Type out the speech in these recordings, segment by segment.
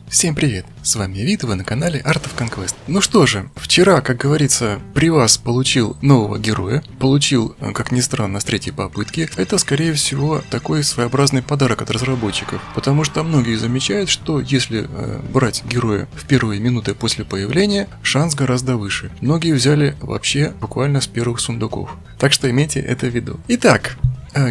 Всем привет, с вами Вит, вы на канале Art of Conquest. Ну что же, вчера, как говорится, при вас получил нового героя, получил, как ни странно, с третьей попытки. Это, скорее всего, такой своеобразный подарок от разработчиков, потому что многие замечают, что если брать героя в первые минуты после появления, шанс гораздо выше. Многие взяли вообще буквально с первых сундуков, так что имейте это в виду. Итак,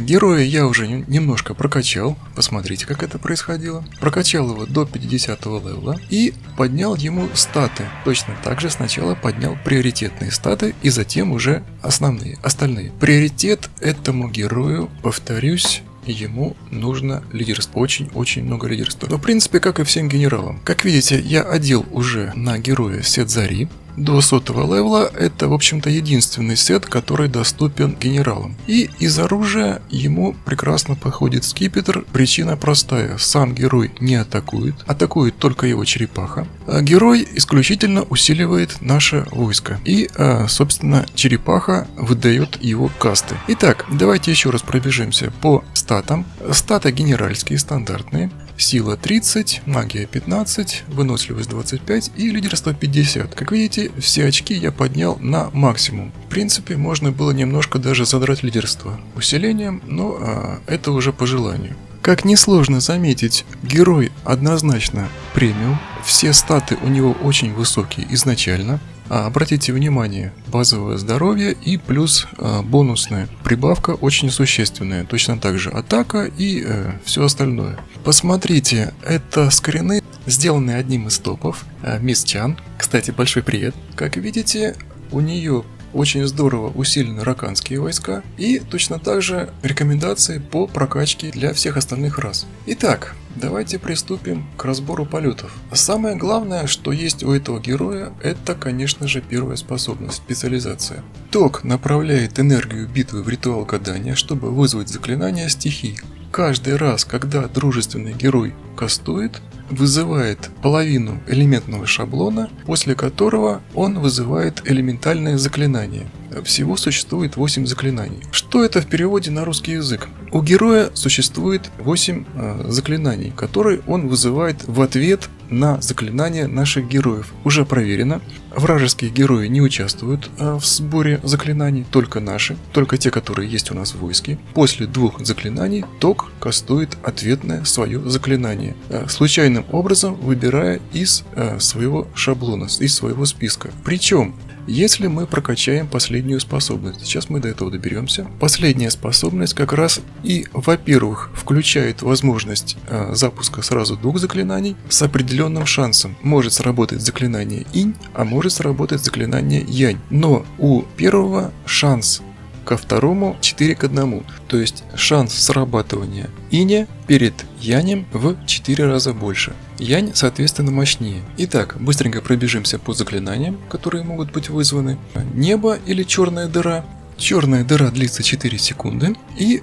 героя я уже немножко прокачал, посмотрите, как это происходило. Прокачал его до 50-го левела и поднял ему статы. Точно так же сначала поднял приоритетные статы и затем уже остальные. Приоритет этому герою, повторюсь, ему нужно лидерство, очень много лидерства. Но в принципе, как и всем генералам. Как видите, я одел уже на героя сет Зари. До 100-го левела это, в общем-то, единственный сет, который доступен генералам. И из оружия ему прекрасно подходит скипетр. Причина простая. Сам герой не атакует. Атакует только его черепаха. А герой исключительно усиливает наше войско. И, собственно, черепаха выдает его касты. Итак, давайте еще раз пробежимся по статам. Статы генеральские, стандартные. Сила 30, магия 15, выносливость 25 и лидерство 50. Как видите, все очки я поднял на максимум. В принципе, можно было немножко даже задрать лидерство усилением, но это уже по желанию. Как несложно заметить, герой однозначно премиум. Все статы у него очень высокие изначально. Обратите внимание, базовое здоровье и плюс бонусная прибавка очень существенная. Точно так же атака и все остальное. Посмотрите, это скрины, сделанные одним из топов, Мисс Чан. Кстати, большой привет. Как видите, у нее очень здорово усилены раканские войска и точно так же рекомендации по прокачке для всех остальных рас. Итак, давайте приступим к разбору полетов. Самое главное, что есть у этого героя, это, конечно же, первая способность, специализация. Ток направляет энергию битвы в ритуал гадания, чтобы вызвать заклинание стихий. Каждый раз, когда дружественный герой кастует, вызывает половину элементного шаблона, после которого он вызывает элементальное заклинание. Всего существует 8 заклинаний. Что это в переводе на русский язык? У героя существует 8 заклинаний, которые он вызывает в ответ на заклинания наших героев. Уже проверено. Вражеские герои не участвуют в сборе заклинаний, только наши, только те, которые есть у нас в войске. После 2 заклинаний Ток кастует ответное свое заклинание, случайным образом выбирая из своего шаблона, из своего списка. Причем, если мы прокачаем последнюю способность, сейчас мы до этого доберемся, последняя способность как раз и, во-первых, включает возможность запуска сразу 2 заклинаний с определенным шансом. Может сработать заклинание Инь, а может сработать заклинание Янь. Но у первого шанс ко второму 4 к 1. То есть шанс срабатывания Иня перед Янем в 4 раза больше. Янь, соответственно, мощнее. Итак, быстренько пробежимся по заклинаниям, которые могут быть вызваны. Небо или черная дыра. Черная дыра длится 4 секунды. И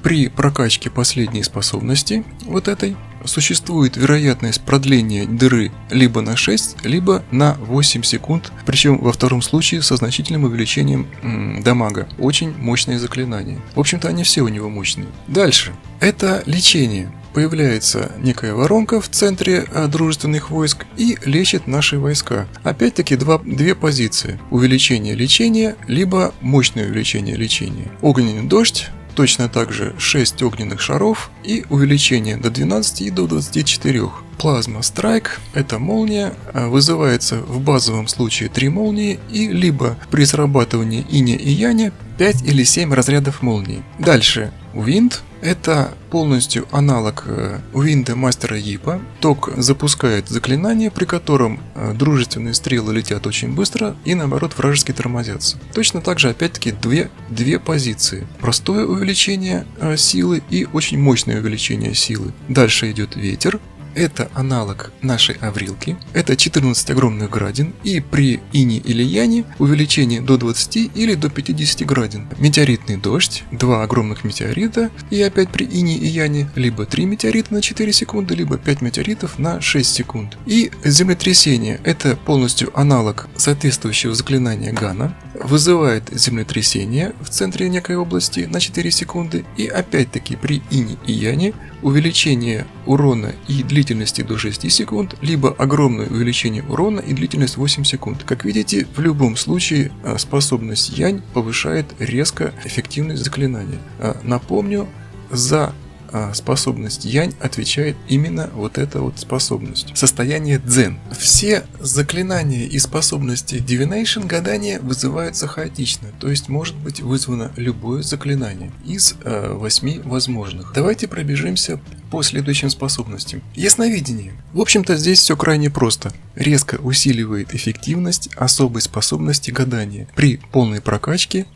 при прокачке последней способности, вот этой, существует вероятность продления дыры либо на 6, либо на 8 секунд. Причем во втором случае со значительным увеличением дамага. Очень мощные заклинания. В общем-то, они все у него мощные. Дальше. Это лечение. Появляется некая воронка в центре дружественных войск и лечит наши войска. Опять-таки две позиции. Увеличение лечения, либо мощное увеличение лечения. Огненный дождь. Точно так же 6 огненных шаров и увеличение до 12 и до 24. Плазма Страйк – это молния, вызывается в базовом случае 3 молнии и либо при срабатывании Иня и Яня 5 или 7 разрядов молнии. Дальше Винд – это полностью аналог Винда Мастера Йипа. Ток запускает заклинание, при котором дружественные стрелы летят очень быстро и наоборот вражеские тормозятся. Точно так же опять-таки две позиции. Простое увеличение силы и очень мощное увеличение силы. Дальше идет Ветер. Это аналог нашей Аврилки. Это 14 огромных градин. И при Ине или Яне увеличение до 20 или до 50 градин. Метеоритный дождь. 2 огромных метеорита. И опять при Ине и Яне либо 3 метеорита на 4 секунды, либо 5 метеоритов на 6 секунд. И землетрясение. Это полностью аналог соответствующего заклинания Гана. вызывает землетрясение в центре некой области на 4 секунды. И опять-таки при ине и яне увеличение урона и длительности до 6 секунд, либо огромное увеличение урона и длительность 8 секунд. Как видите, в любом случае способность янь повышает резко эффективность заклинания. Напомню, за способность янь отвечает именно вот эта вот способность. Состояние дзен. Все заклинания и способности Divination гадания вызываются хаотично, то есть может быть вызвано любое заклинание из 8 возможных. Давайте пробежимся по следующим способностям. Ясновидение. В общем-то здесь все крайне просто. Резко усиливает эффективность особой способности гадания. При полной прокачке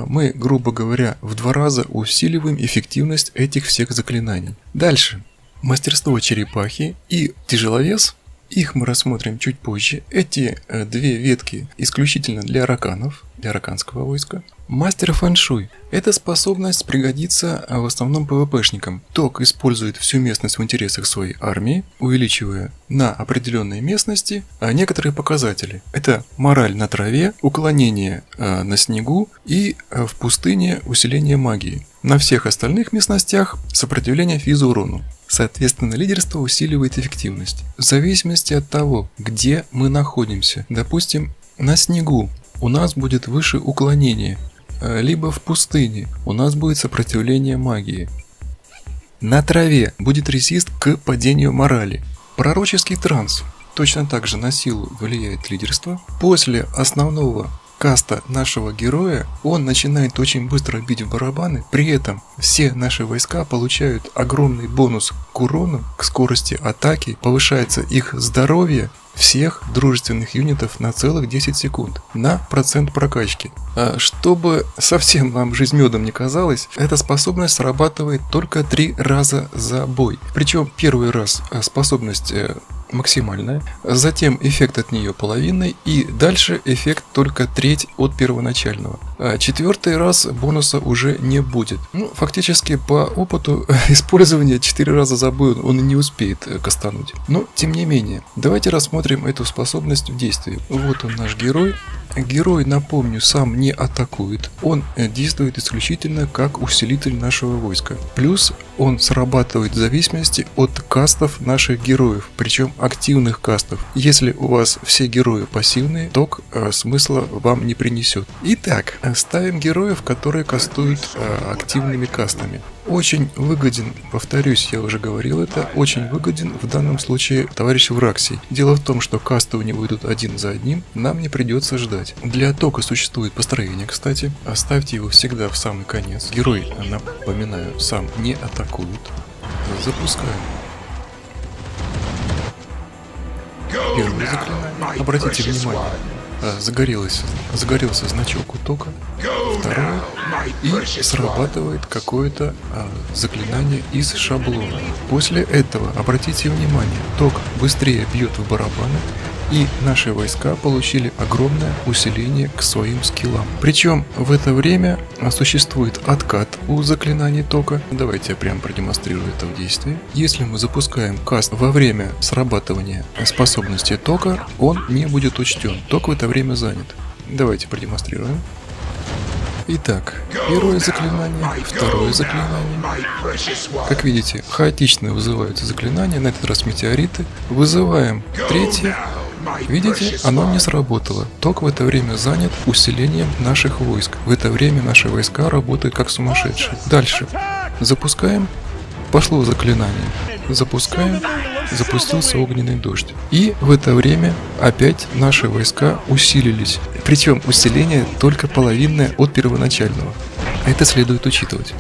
мы, грубо говоря, в 2 раза усиливаем эффективность этих всех заклинаний. Дальше. Мастерство черепахи и тяжеловес. Их мы рассмотрим чуть позже. Эти 2 ветки исключительно для раканов, для раканского войска. Мастер фэншуй. Эта способность пригодится в основном ПВПшникам. Ток использует всю местность в интересах своей армии, увеличивая на определенной местности некоторые показатели. Это мораль на траве, уклонение на снегу и в пустыне усиление магии. На всех остальных местностях сопротивление физурону. Соответственно, лидерство усиливает эффективность. В зависимости от того, где мы находимся. Допустим, на снегу у нас будет выше уклонение, либо в пустыне у нас будет сопротивление магии. На траве будет резист к падению морали. Пророческий транс. Точно так же на силу влияет лидерство. После основного каста нашего героя он начинает очень быстро бить в барабаны, при этом все наши войска получают огромный бонус к урону, к скорости атаки, повышается их здоровье всех дружественных юнитов на целых 10 секунд на процент прокачки. Чтобы совсем вам жизнь медом не казалось, эта способность срабатывает только 3 раза за бой. Причем первый раз способность максимальная, затем эффект от нее половинный и дальше эффект только треть от первоначального. 4-й раз бонуса уже не будет. Фактически по опыту использования 4 раза за бой он не успеет кастануть. Но тем не менее, давайте рассмотрим эту способность в действии. Вот он наш герой. Герой, напомню, сам не атакует. Он действует исключительно как усилитель нашего войска. Плюс он срабатывает в зависимости от кастов наших героев, причем активных кастов. Если у вас все герои пассивные, ток смысла вам не принесет. Итак, ставим героев, которые кастуют активными кастами. Очень выгоден, повторюсь, я уже говорил это, очень выгоден в данном случае товарищ Враксий. Дело в том, что касты у него идут один за одним, нам не придется ждать. Для тока существует построение, кстати. Оставьте его всегда в самый конец. Герой, напоминаю, сам не атакует. Запускаем. Первое заклинание. Обратите внимание. Загорелся значок у тока. Второе. И срабатывает какое-то заклинание из шаблона. После этого, обратите внимание, ток быстрее бьет в барабаны, и наши войска получили огромное усиление к своим скиллам. Причем в это время существует откат у заклинаний тока. Давайте я прям продемонстрирую это в действии. Если мы запускаем каст во время срабатывания способности тока, он не будет учтен. Ток в это время занят. Давайте продемонстрируем. Итак, первое заклинание, второе заклинание. Как видите, хаотично вызываются заклинания, на этот раз метеориты. Вызываем третье. Видите, оно не сработало. Ток в это время занят усилением наших войск. В это время наши войска работают как сумасшедшие. Дальше. Запускаем. Пошло заклинание. Запускаем. Запустился огненный дождь. И в это время опять наши войска усилились. Причем усиление только половинное от первоначального. Это следует учитывать.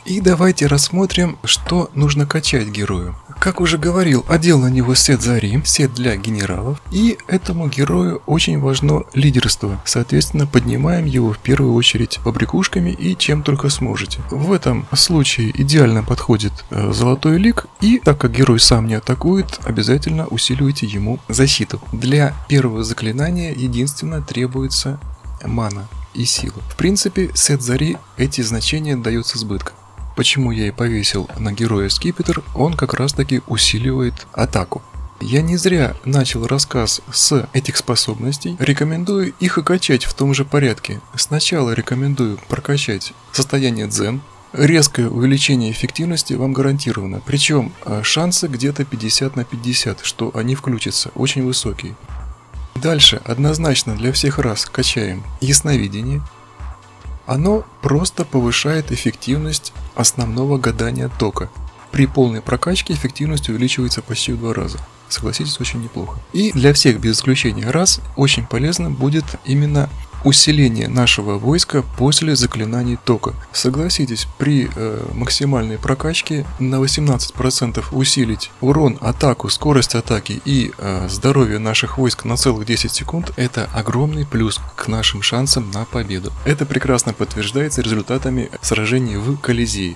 И давайте рассмотрим, что нужно качать герою. Как уже говорил, одел на него сет зари, сет для генералов. И этому герою очень важно лидерство. Соответственно, поднимаем его в первую очередь побрякушками и чем только сможете. В этом случае идеально подходит золотой лик. И так как герой сам не атакует, обязательно усиливайте ему защиту. Для первого заклинания единственно требуется мана и сила. В принципе, сет зари эти значения дает с избытком. Почему я и повесил на героя скипетр, он как раз таки усиливает атаку. Я не зря начал рассказ с этих способностей. Рекомендую их и качать в том же порядке. Сначала рекомендую прокачать состояние дзен. Резкое увеличение эффективности вам гарантировано. Причем шансы где-то 50 на 50, что они включатся, очень высокие. Дальше однозначно для всех раз качаем ясновидение. Оно просто повышает эффективность основного гадания тока. При полной прокачке эффективность увеличивается почти в 2 раза. Согласитесь, очень неплохо. И для всех без исключения раз очень полезно будет именно усиление нашего войска после заклинаний тока. Согласитесь, при максимальной прокачке на 18% усилить урон, атаку, скорость атаки и здоровье наших войск на целых 10 секунд — это огромный плюс к нашим шансам на победу. Это прекрасно подтверждается результатами сражений в Колизее.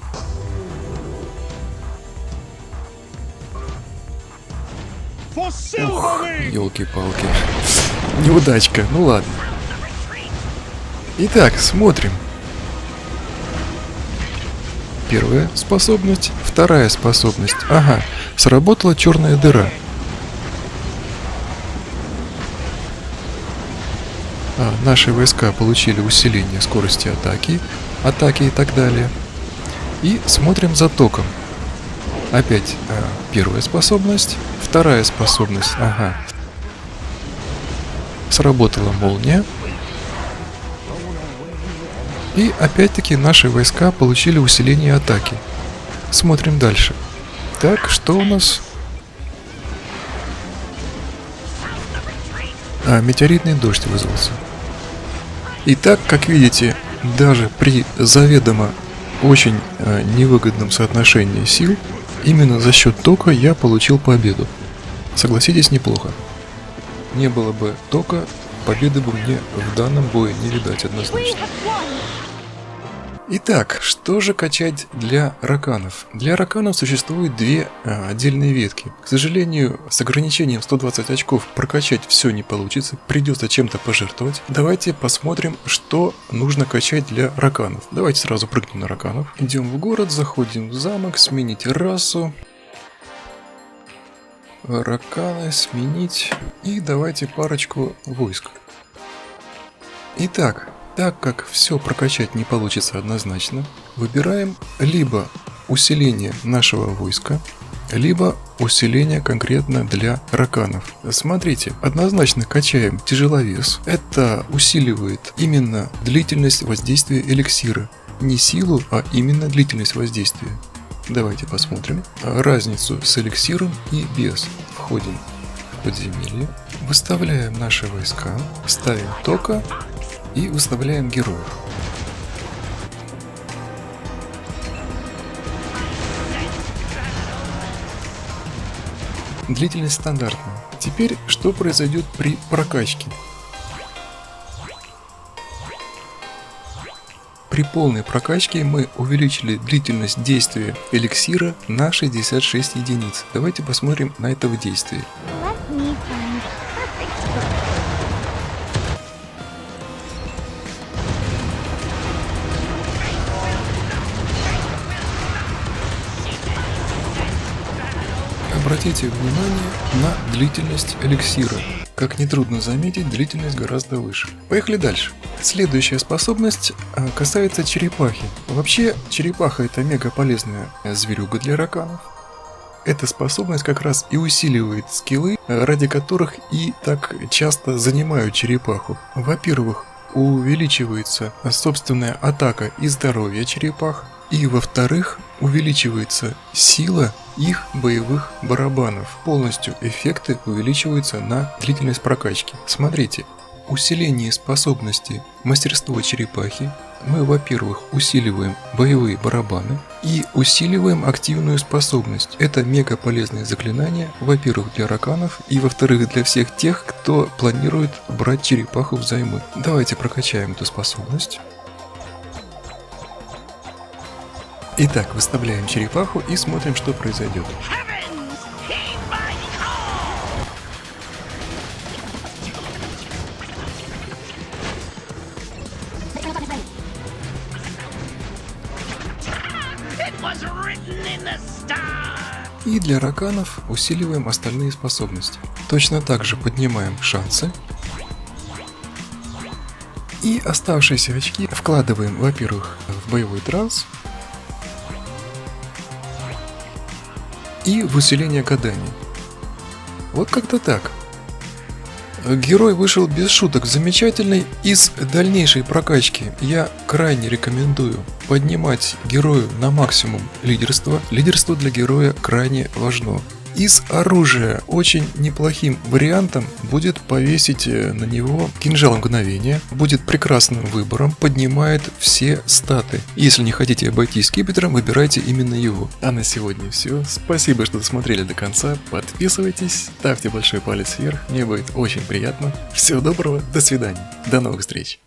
Ух, елки-палки. Неудачка, ну ладно. Итак, смотрим. Первая способность, вторая способность. Ага, сработала черная дыра. Наши войска получили усиление скорости атаки и так далее. И смотрим за током. Опять первая способность, вторая способность. Ага. Сработала молния. И опять-таки наши войска получили усиление атаки. Смотрим дальше. Так, что у нас? Метеоритный дождь вызвался. Итак, как видите, даже при заведомо очень невыгодном соотношении сил, именно за счет тока я получил победу. Согласитесь, неплохо. Не было бы тока, победы бы мне в данном бою не видать однозначно. Итак, что же качать для раканов? Для раканов существует 2 отдельные ветки. К сожалению, с ограничением 120 очков прокачать все не получится, придется чем-то пожертвовать. Давайте посмотрим, что нужно качать для раканов. Давайте сразу прыгнем на раканов. Идем в город, заходим в замок, сменить расу. Раканы сменить. И давайте парочку войск. Итак, так как все прокачать не получится однозначно, выбираем либо усиление нашего войска, либо усиление конкретно для раканов. Смотрите, однозначно качаем тяжеловес. Это усиливает именно длительность воздействия эликсира. Не силу, а именно длительность воздействия. Давайте посмотрим разницу с эликсиром и без. Входим в подземелье, выставляем наши войска, ставим тока и выставляем героев. Длительность стандартная. Теперь, что произойдет при прокачке? При полной прокачке мы увеличили длительность действия эликсира на 66 единиц. Давайте посмотрим на это в действии. Обратите внимание на длительность эликсира. Как нетрудно заметить, длительность гораздо выше. Поехали дальше. Следующая способность касается черепахи. Вообще, черепаха — это мега полезная зверюга для раканов. Эта способность как раз и усиливает скиллы, ради которых и так часто занимают черепаху. Во-первых, увеличивается собственная атака и здоровье черепах. И во-вторых, увеличивается сила их боевых барабанов. Полностью эффекты увеличиваются на длительность прокачки. Смотрите, усиление способности мастерство черепахи. Мы, во-первых, усиливаем боевые барабаны и усиливаем активную способность. Это мега полезное заклинание, во-первых, для раканов и, во-вторых, для всех тех, кто планирует брать черепаху взаймы. Давайте прокачаем эту способность. Итак, выставляем черепаху и смотрим, что произойдет. И для раканов усиливаем остальные способности. Точно так же поднимаем шансы. И оставшиеся очки вкладываем, во-первых, в боевой транс и в усиление гаданий. Вот как-то так. Герой вышел без шуток замечательный. Из дальнейшей прокачки я крайне рекомендую поднимать герою на максимум лидерство. Лидерство для героя крайне важно. Из оружия очень неплохим вариантом будет повесить на него кинжал мгновения. Будет прекрасным выбором, поднимает все статы. Если не хотите обойтись скипетром, выбирайте именно его. А на сегодня все. Спасибо, что досмотрели до конца. Подписывайтесь, ставьте большой палец вверх, мне будет очень приятно. Всего доброго, до свидания, до новых встреч.